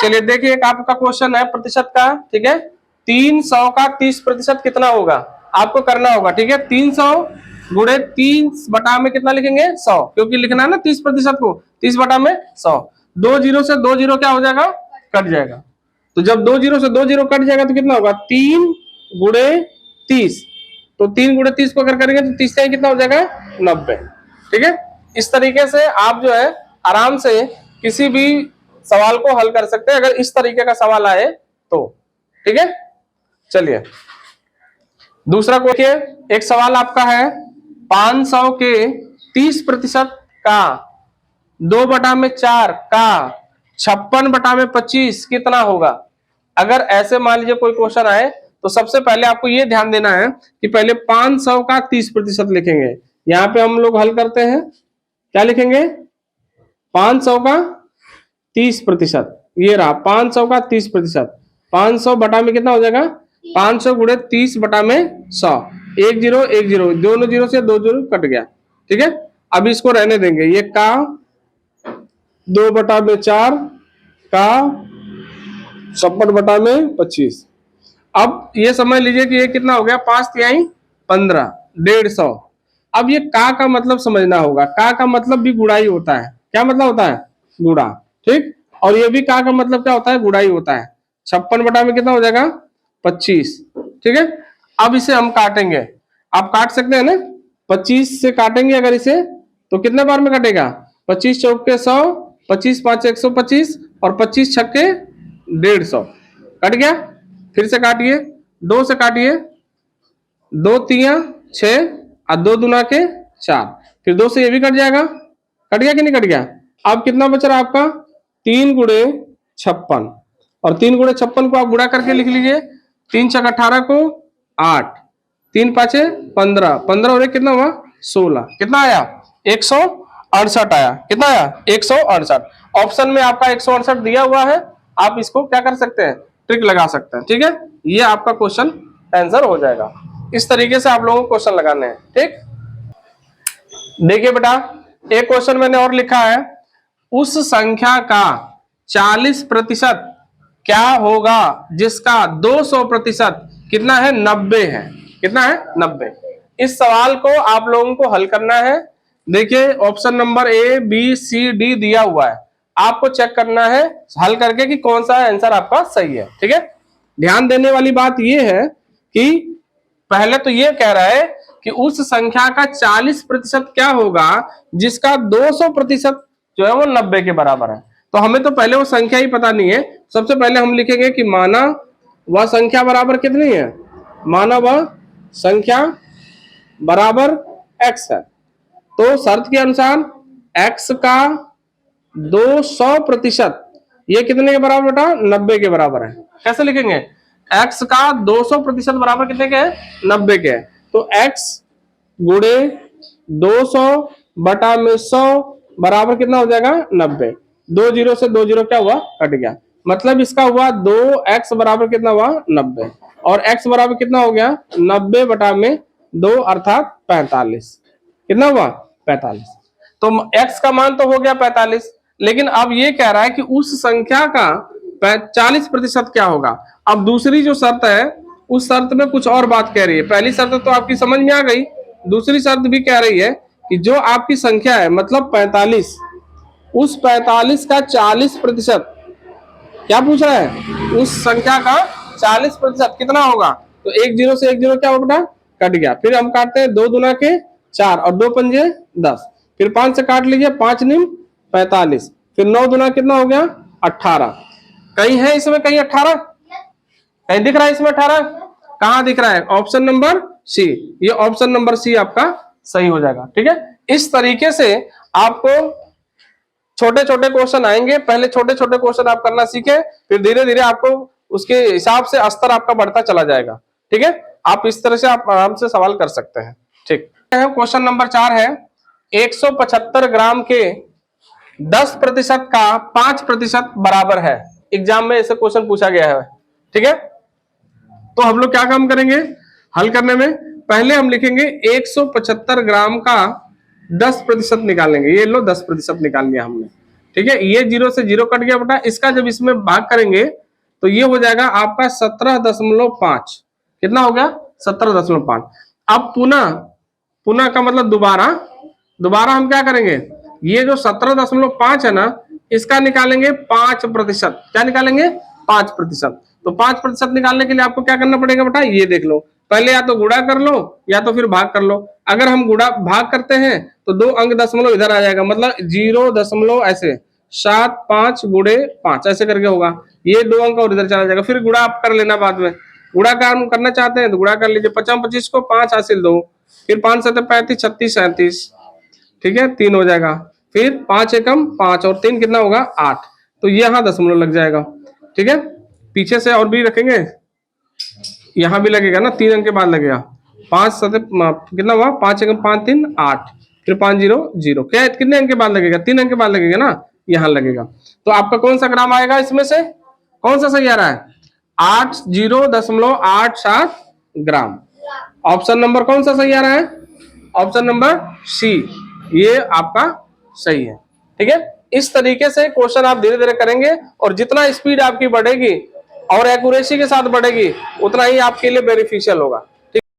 चलिए देखिए, एक आपका क्वेश्चन है प्रतिशत का, ठीक है। 300 का 30% कितना होगा, आपको करना होगा, ठीक है। 300 गुणे 3 बटा में कितना लिखेंगे, 100, क्योंकि लिखना है ना 30% को, 30 बटा में 100। 2 जीरो से 2 जीरो क्या हो जाएगा, कट जाएगा। तो जब 2 जीरो से 2 जीरो कट जाएगा तो कितना होगा, 3 गुणे 30। तो 3 गुणे 30 को अगर करेंगे तो 30 से कितना हो जाएगा, 90, ठीक है। इस तरीके से आप जो है आराम से किसी भी सवाल को हल कर सकते हैं, अगर इस तरीके का सवाल आए तो, ठीक है। चलिए दूसरा क्वेश्चन, एक सवाल आपका है 500 के 30% का 2/4 का 56/25 कितना होगा। अगर ऐसे मान लीजिए कोई क्वेश्चन आए तो सबसे पहले आपको यह ध्यान देना है कि पहले 500 का 30% लिखेंगे। यहां पे हम लोग हल करते हैं, क्या लिखेंगे, 500 का 30%, ये रहा 500 का 30%। 500 बटा में कितना हो जाएगा, 500 गुणे 30 बटा में 100। 1 जीरो 1 जीरो, दोनों जीरो से 2 जीरो कट गया, ठीक है। अब इसको रहने देंगे, ये का 2/4 का 56/25। अब ये समझ लीजिए कि ये कितना हो गया, 5×3 15, 150। अब ये का मतलब समझना होगा, का मतलब भी गुणा ही होता है। क्या मतलब होता है, गुणा, ठीक। और ये भी का मतलब क्या होता है, गुणा ही होता है। 56 बटा में कितना हो जाएगा, 25, ठीक है। अब इसे हम काटेंगे, आप काट सकते हैं ना, 25 से काटेंगे अगर इसे तो कितने बार में कटेगा, 25 चौके 100, 25 5 125 और 25 छक्के 150, कट गया। फिर से काटिए, 2 से काटिए, 2 तिया 6 और 2 दूना के 4, फिर 2 से ये भी कट जाएगा, कट गया कि नहीं कट गया। अब कितना बच रहा है आपका, 3 गुणे 56, और 3 गुणे 56 को आप गुणा करके लिख लीजिए, 3 छक 18 को 8, 3 पाँचे 15, 15 और 1 कितना हुआ, 16, कितना आया, 168 आया। कितना आया, 168। ऑप्शन में आपका 168 दिया हुआ है, आप इसको क्या कर सकते हैं, ट्रिक लगा सकते हैं, ठीक है। ये आपका क्वेश्चन आंसर हो जाएगा। इस तरीके से आप लोगों को क्वेश्चन लगाने हैं, ठीक। देखिए बेटा, एक क्वेश्चन मैंने और लिखा है, उस संख्या का 40% क्या होगा जिसका 200% कितना है, 90 है। कितना है, 90। इस सवाल को आप लोगों को हल करना है। देखिए option number A B C D दिया हुआ है, आपको चेक करना है हल करके कि कौन सा आंसर आपका सही है, ठीक है। ध्यान देने वाली बात यह है कि पहले तो यह कह रहा है कि उस संख्या का 40% क्या होगा जिसका 200% जो है वो 90 के बराबर है। तो हमें तो पहले वो संख्या ही पता नहीं है। सबसे पहले हम लिखेंगे कि माना वह संख्या बराबर कितनी है, माना वह संख्या बराबर x है। तो शर्त के अनुसार x का 200% ये कितने के बराबर बेटा, 90 के बराबर है। कैसे लिखेंगे, x का 200% बराबर कितने के है, 90 के है। तो x गुणे 200 बटा में 100 बराबर कितना हो जाएगा, 90। 2 जीरो से 2 जीरो क्या हुआ, कट गया। मतलब इसका हुआ 2x बराबर कितना हुआ, 90, और x बराबर कितना हो गया, 90 बटा में 2 अर्थात 45। कितना हुआ, 45। तो x का मान तो हो गया 45, लेकिन अब ये कह रहा है कि उस संख्या का 40% क्या होगा। अब दूसरी जो शर्त है उस शर्त में कुछ और बात कह रही है। पहली शर्त तो आपकी समझ में आ गई, दूसरी शर्त भी कह रही है कि जो आपकी संख्या है मतलब 45, उस 45 का 40% क्या पूछ रहा है, उस संख्या का 40% कितना होगा। तो 1 जीरो से 1 जीरो क्या होगा बेटा, कट गया। फिर हम काटते हैं 2 दूना के 4 और 2 पंजे 10, फिर 5 से काट लीजिए, 5 निम 45, फिर 9 दूना कितना हो गया, 18। कहीं है इसमें, कहीं 18 कहीं दिख रहा है इसमें 18, कहां दिख रहा है, ऑप्शन नंबर सी। ये ऑप्शन नंबर सी आपका सही हो जाएगा, ठीक है। इस तरीके से आपको छोटे छोटे क्वेश्चन आएंगे, पहले छोटे छोटे क्वेश्चन आप करना सीखे, फिर धीरे धीरे आपको उसके हिसाब से स्तर आपका बढ़ता चला जाएगा, ठीक है। आप इस तरह से आप आराम से सवाल कर सकते हैं, ठीक है। क्वेश्चन नंबर 4 है, 175 ग्राम के 10% का 5% बराबर है। एग्जाम में ऐसे क्वेश्चन पूछा गया है, ठीक है। तो हम लोग क्या काम करेंगे हल करने में, पहले हम लिखेंगे 175 ग्राम का 10% निकालेंगे। ये लो 10% निकाल लिया हमने। ठीक है, ये 0 से 0 कट गया बेटा, इसका जब इसमें भाग करेंगे तो ये हो जाएगा आपका 17.5। कितना हो गया? 17.5। अब पुनः, पुनः का मतलब दोबारा, दोबारा हम क्या करेंगे, ये जो 17.5 है ना, इसका निकालेंगे 5%। क्या निकालेंगे? 5%। तो 5% निकालने के लिए आपको क्या करना पड़ेगा बेटा, ये देख लो, पहले या तो गुणा कर लो या तो फिर भाग कर लो। अगर हम गुणा भाग करते हैं तो 2 अंक दशमलव इधर आ जाएगा, मतलब 0 दशमलव ऐसे 7 5 गुणे 5 ऐसे करके होगा, ये 2 अंक और इधर चला जाएगा। फिर गुणा आप कर लेना बाद में, गुणा का हम करना चाहते हैं तो गुणा कर लीजिए, 50 25 को 5 हासिल 2, फिर 5 7 35 36 37, ठीक है, 3 हो जाएगा, फिर 5 एकम 5 और 3 कितना होगा? 8। तो ये यहाँ दशमलव लग जाएगा। ठीक है, पीछे से और भी रखेंगे, यहाँ भी लगेगा ना, 3 अंक के बाद लगेगा। 5 7 कितना हुआ? 5 एकम 5 3 8, फिर 5 0 0, क्या कितने अंक के बाद लगेगा? 3 अंक के बाद लगेगा ना, यहाँ लगेगा। तो आपका कौन सा ग्राम आएगा इसमें से, कौन सा सही आ रहा है? 80.87 ग्राम। ऑप्शन नंबर कौन सा सही आ रहा है? ऑप्शन नंबर सी, ये आपका सही है। ठीक है, इस तरीके से क्वेश्चन आप धीरे धीरे करेंगे और जितना स्पीड आपकी बढ़ेगी और एक्यूरेसी के साथ बढ़ेगी उतना ही आपके लिए बेनिफिशियल होगा।